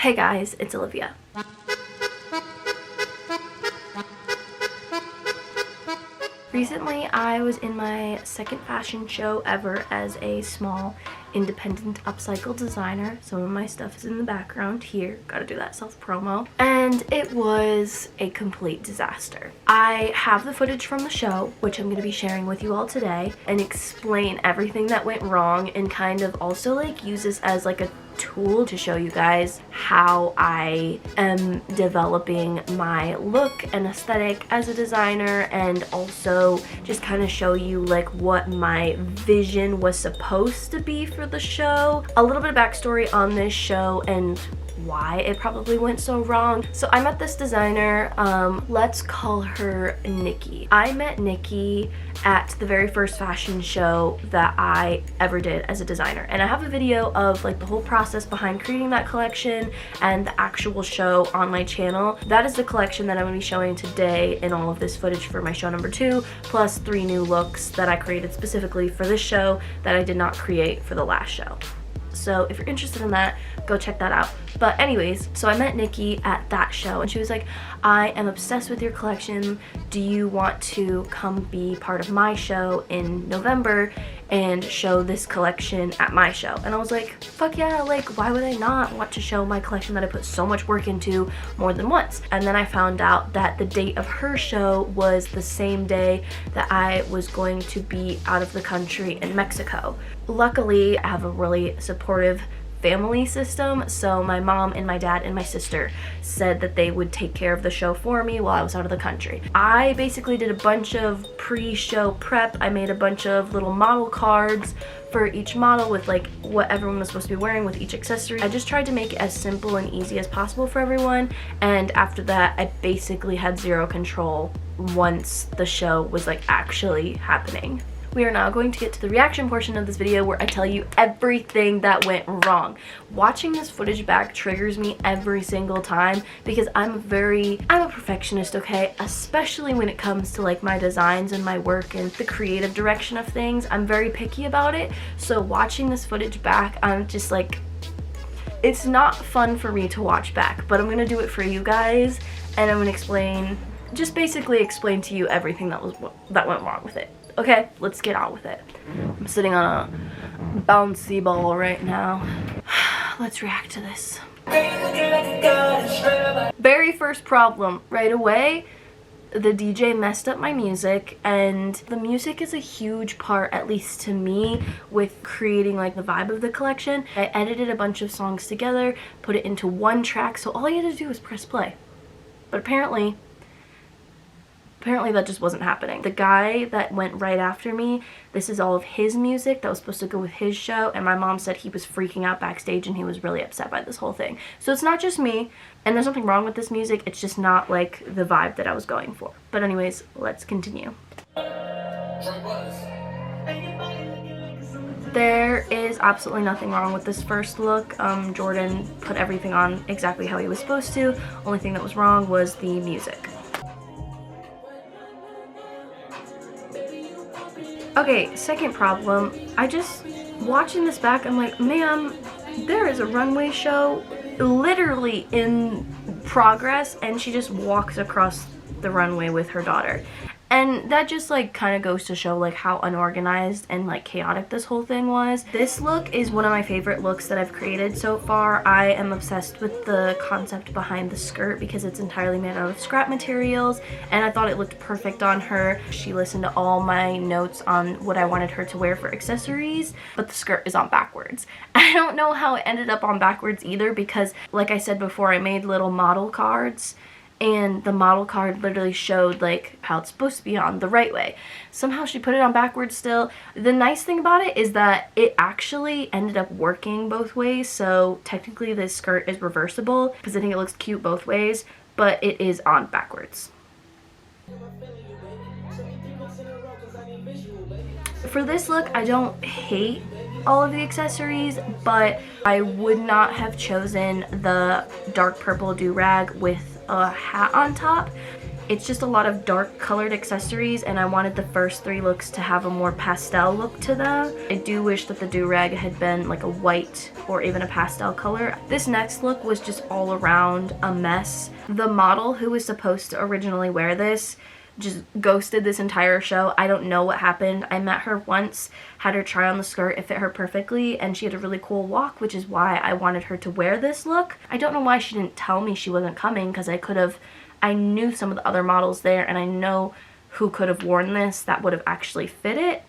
Hey guys, it's Olivia. Recently, I was in my second fashion show ever as a small independent upcycle designer. Some of my stuff is in the background here. Gotta do that self-promo. And it was a complete disaster. I have the footage from the show, which I'm gonna be sharing with you all today, and explain everything that went wrong and kind of also like use this as like a tool to show you guys how I am developing my look and aesthetic as a designer, and also just kind of show you like what my vision was supposed to be for the show. A little bit of backstory on this show and why it probably went so wrong. So I met this designer, let's call her Nikki. I met Nikki at the very first fashion show that I ever did as a designer, and I have a video of like the whole process behind creating that collection and the actual show on my channel. That is the collection that I'm going to be showing today in all of this footage for my show number 2, plus 3 new looks that I created specifically for this show that I did not create for the last show. So if you're interested in that, go check that out. But anyways, so I met Nikki at that show and she was like, I am obsessed with your collection. Do you want to come be part of my show in November and show this collection at my show? And I was like, fuck yeah, like why would I not want to show my collection that I put so much work into more than once? And then I found out that the date of her show was the same day that I was going to be out of the country in Mexico. Luckily, I have a really supportive family system, so my mom and my dad and my sister said that they would take care of the show for me while I was out of the country. I basically did a bunch of pre-show prep. I made a bunch of little model cards for each model with like what everyone was supposed to be wearing with each accessory. I just tried to make it as simple and easy as possible for everyone, and after that I basically had zero control once the show was like actually happening. We are now going to get to the reaction portion of this video where I tell you everything that went wrong. Watching this footage back triggers me every single time because I'm a perfectionist, okay? Especially when it comes to like my designs and my work and the creative direction of things. I'm very picky about it. So watching this footage back, I'm just like, it's not fun for me to watch back, but I'm gonna do it for you guys, and I'm gonna basically explain to you everything that went wrong with it. Okay, let's get on with it. I'm sitting on a bouncy ball right now. Let's react to this. Very first problem, right away, the DJ messed up my music, and the music is a huge part, at least to me, with creating like the vibe of the collection. I edited a bunch of songs together, put it into one track, so all you had to do was press play. But apparently that just wasn't happening. The guy that went right after me, this is all of his music that was supposed to go with his show, and my mom said he was freaking out backstage and he was really upset by this whole thing. So it's not just me, and there's nothing wrong with this music, it's just not like the vibe that I was going for. But anyways, let's continue. There is absolutely nothing wrong with this first look. Jordan put everything on exactly how he was supposed to. Only thing that was wrong was the music. Okay, second problem, watching this back, I'm like, ma'am, there is a runway show literally in progress, and she just walks across the runway with her daughter. And that just like kind of goes to show like how unorganized and like chaotic this whole thing was. This look is one of my favorite looks that I've created so far. I am obsessed with the concept behind the skirt because it's entirely made out of scrap materials, and I thought it looked perfect on her. She listened to all my notes on what I wanted her to wear for accessories, but the skirt is on backwards. I don't know how it ended up on backwards either because, like I said before, I made little model cards, and the model card literally showed like how it's supposed to be on the right way. Somehow she put it on backwards still. The nice thing about it is that it actually ended up working both ways, so technically this skirt is reversible because I think it looks cute both ways, but it is on backwards. For this look, I don't hate all of the accessories, but I would not have chosen the dark purple do-rag with a hat on top. It's just a lot of dark colored accessories, and I wanted the first 3 looks to have a more pastel look to them. I do wish that the do-rag had been like a white or even a pastel color. This next look was just all around a mess. The model who was supposed to originally wear this just ghosted this entire show. I don't know what happened. I met her once, had her try on the skirt, it fit her perfectly, and she had a really cool walk, which is why I wanted her to wear this look. I don't know why she didn't tell me she wasn't coming, because I knew some of the other models there, and I know who could have worn this that would have actually fit it.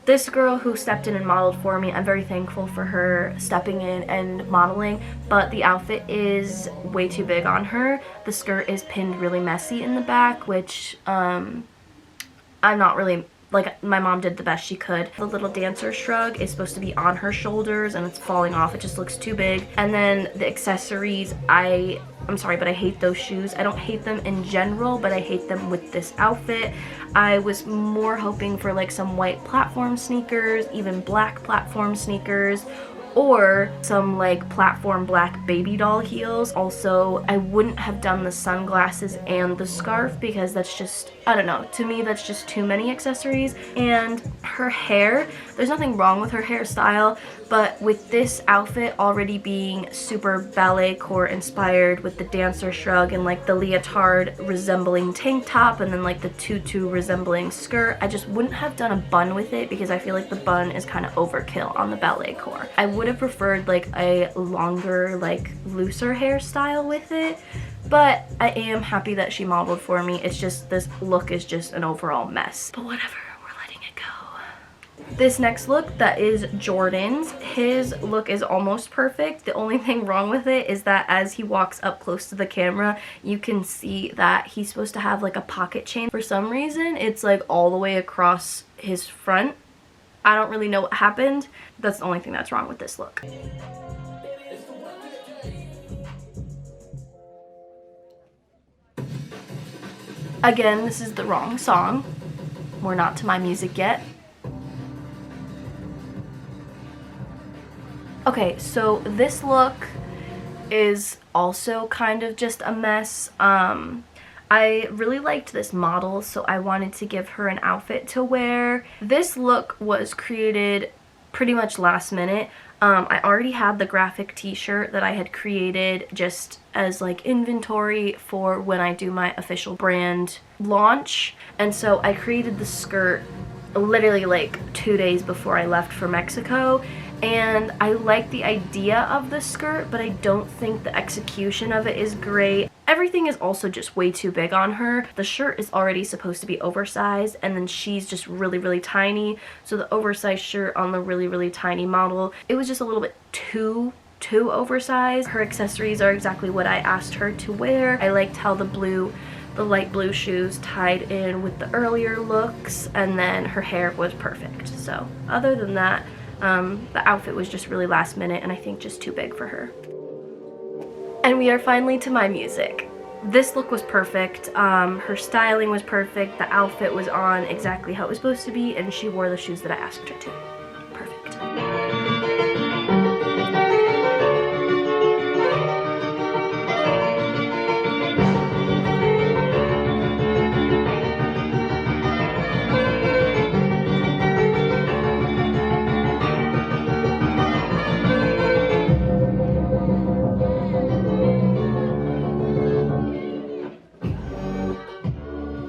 This girl who stepped in and modeled for me, I'm very thankful for her stepping in and modeling, but the outfit is way too big on her. The skirt is pinned really messy in the back, which I'm not really, like, my mom did the best she could. The little dancer shrug is supposed to be on her shoulders and it's falling off. It just looks too big. And then the accessories, I'm sorry, but I hate those shoes. I don't hate them in general, but I hate them with this outfit. I was more hoping for like some white platform sneakers, even black platform sneakers, or some like platform black baby doll heels. Also, I wouldn't have done the sunglasses and the scarf because that's just, I don't know, to me that's just too many accessories. And her hair, there's nothing wrong with her hairstyle, but with this outfit already being super ballet core inspired with the dancer shrug and like the leotard resembling tank top and then like the tutu resembling skirt, I just wouldn't have done a bun with it because I feel like the bun is kind of overkill on the ballet core. I would have preferred like a longer, like looser hairstyle with it, but I am happy that she modeled for me. It's just this look is just an overall mess, but whatever. This next look that is Jordan's, his look is almost perfect. The only thing wrong with it is that as he walks up close to the camera, you can see that he's supposed to have like a pocket chain. For some reason, it's like all the way across his front. I don't really know what happened. That's the only thing that's wrong with this look. Again, this is the wrong song. We're not to my music yet. Okay, so this look is also kind of just a mess. I really liked this model, so I wanted to give her an outfit to wear. This look was created pretty much last minute. I already had the graphic t-shirt that I had created just as like inventory for when I do my official brand launch, and so I created the skirt literally like 2 days before I left for Mexico. And I like the idea of the skirt, but I don't think the execution of it is great. Everything is also just way too big on her. The shirt is already supposed to be oversized, and then she's just really, really tiny. So the oversized shirt on the really, really tiny model, it was just a little bit too oversized. Her accessories are exactly what I asked her to wear. I liked how the light blue shoes tied in with the earlier looks, and then her hair was perfect. So other than that, the outfit was just really last minute and I think just too big for her. And we are finally to my music. This look was perfect. Her styling was perfect. The outfit was on exactly how it was supposed to be, and she wore the shoes that I asked her to. Perfect.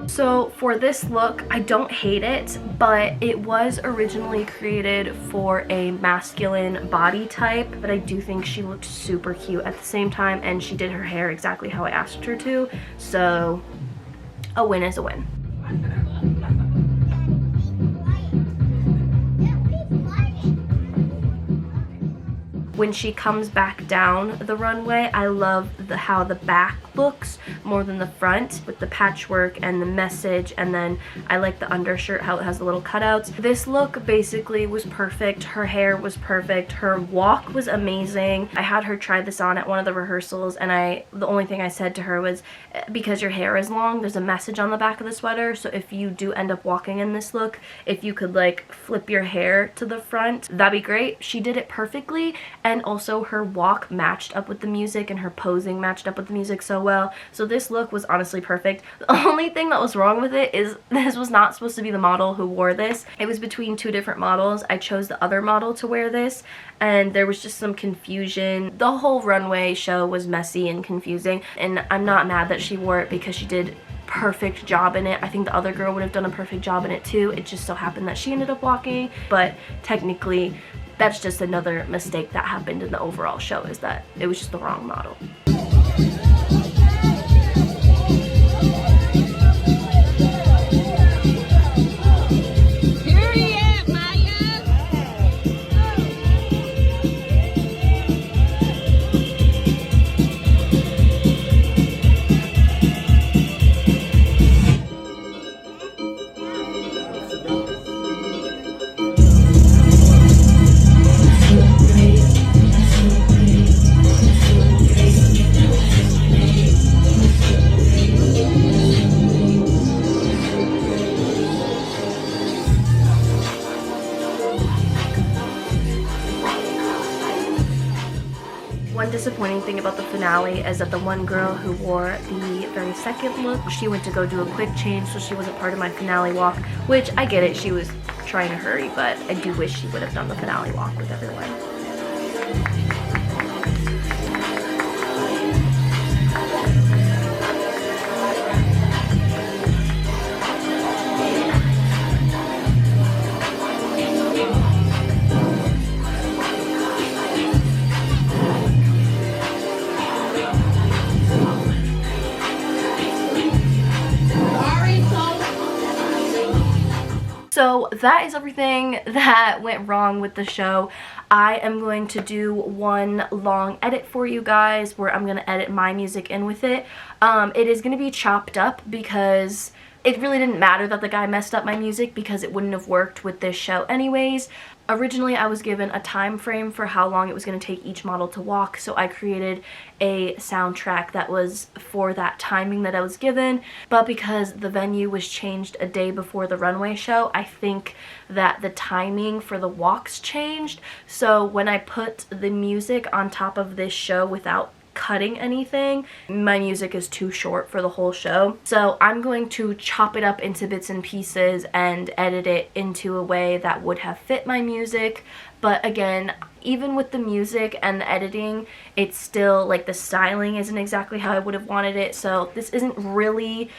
So for this look, I don't hate it, but it was originally created for a masculine body type, but I do think she looked super cute at the same time, and she did her hair exactly how I asked her to, so a win is a win. When she comes back down the runway, I love how the back looks more than the front with the patchwork and the message, and then I like the undershirt, how it has the little cutouts. This look basically was perfect. Her hair was perfect. Her walk was amazing. I had her try this on at one of the rehearsals, and the only thing I said to her was, because your hair is long, there's a message on the back of the sweater, so if you do end up walking in this look, if you could like flip your hair to the front, that'd be great. She did it perfectly, and also her walk matched up with the music and her posing matched up with the music so well. So this look was honestly perfect. The only thing that was wrong with it is this was not supposed to be the model who wore this. It was between two different models. I chose the other model to wear this, and there was just some confusion. The whole runway show was messy and confusing, and I'm not mad that she wore it because she did perfect job in it. I think the other girl would have done a perfect job in it too. It just so happened that she ended up walking, but technically that's just another mistake that happened in the overall show, is that it was just the wrong model. One disappointing thing about the finale is that the one girl who wore the very second look, she went to go do a quick change, so she wasn't part of my finale walk, which I get it, she was trying to hurry, but I do wish she would have done the finale walk with everyone. So that is everything that went wrong with the show. I am going to do one long edit for you guys where I'm going to edit my music in with it. It is going to be chopped up because it really didn't matter that the guy messed up my music because it wouldn't have worked with this show anyways. Originally, I was given a time frame for how long it was going to take each model to walk, so I created a soundtrack that was for that timing that I was given. But because the venue was changed a day before the runway show, I think that the timing for the walks changed. So when I put the music on top of this show without cutting anything, my music is too short for the whole show. So I'm going to chop it up into bits and pieces and edit it into a way that would have fit my music. But again, even with the music and the editing, it's still like the styling isn't exactly how I would have wanted it. So this isn't really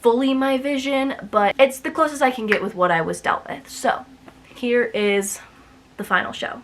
fully my vision, but it's the closest I can get with what I was dealt with. So here is the final show.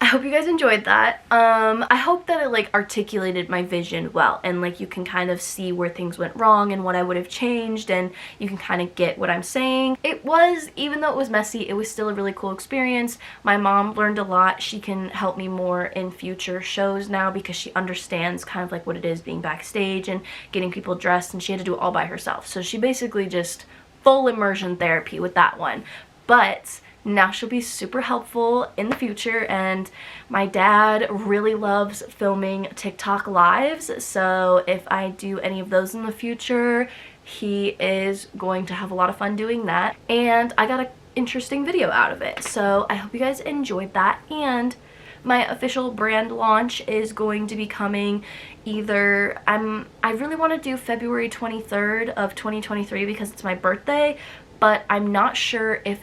hope you guys enjoyed that. I hope that it like articulated my vision well, and like you can kind of see where things went wrong and what I would have changed, and you can kind of get what I'm saying. It was, even though it was messy, it was still a really cool experience. My mom learned a lot. She can help me more in future shows now because she understands kind of like what it is being backstage and getting people dressed, and she had to do it all by herself. So she basically just full immersion therapy with that one. But now she'll be super helpful in the future, and my dad really loves filming TikTok lives, so if I do any of those in the future, he is going to have a lot of fun doing that, and I got an interesting video out of it. So I hope you guys enjoyed that, and my official brand launch is going to be coming either, I really want to do February 23rd of 2023 because it's my birthday, but I'm not sure if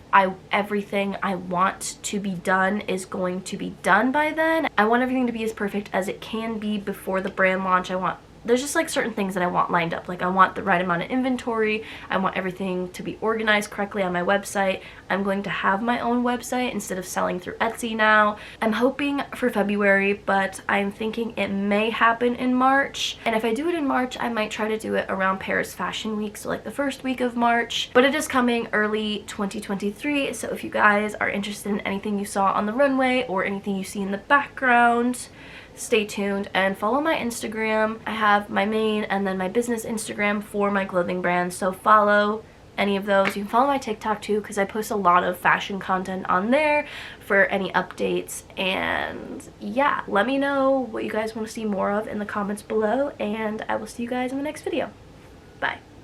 everything I want to be done is going to be done by then. I want everything to be as perfect as it can be before the brand launch. There's just like certain things that I want lined up. Like I want the right amount of inventory. I want everything to be organized correctly on my website. I'm going to have my own website instead of selling through Etsy now. I'm hoping for February, but I'm thinking it may happen in March. And if I do it in March, I might try to do it around Paris Fashion Week, so like the first week of March. But it is coming early 2023, so if you guys are interested in anything you saw on the runway or anything you see in the background, stay tuned and follow my Instagram. I have my main and then my business Instagram for my clothing brand, so follow any of those. You can follow my TikTok too because I post a lot of fashion content on there for any updates. And yeah, let me know what you guys want to see more of in the comments below, and I will see you guys in the next video. Bye.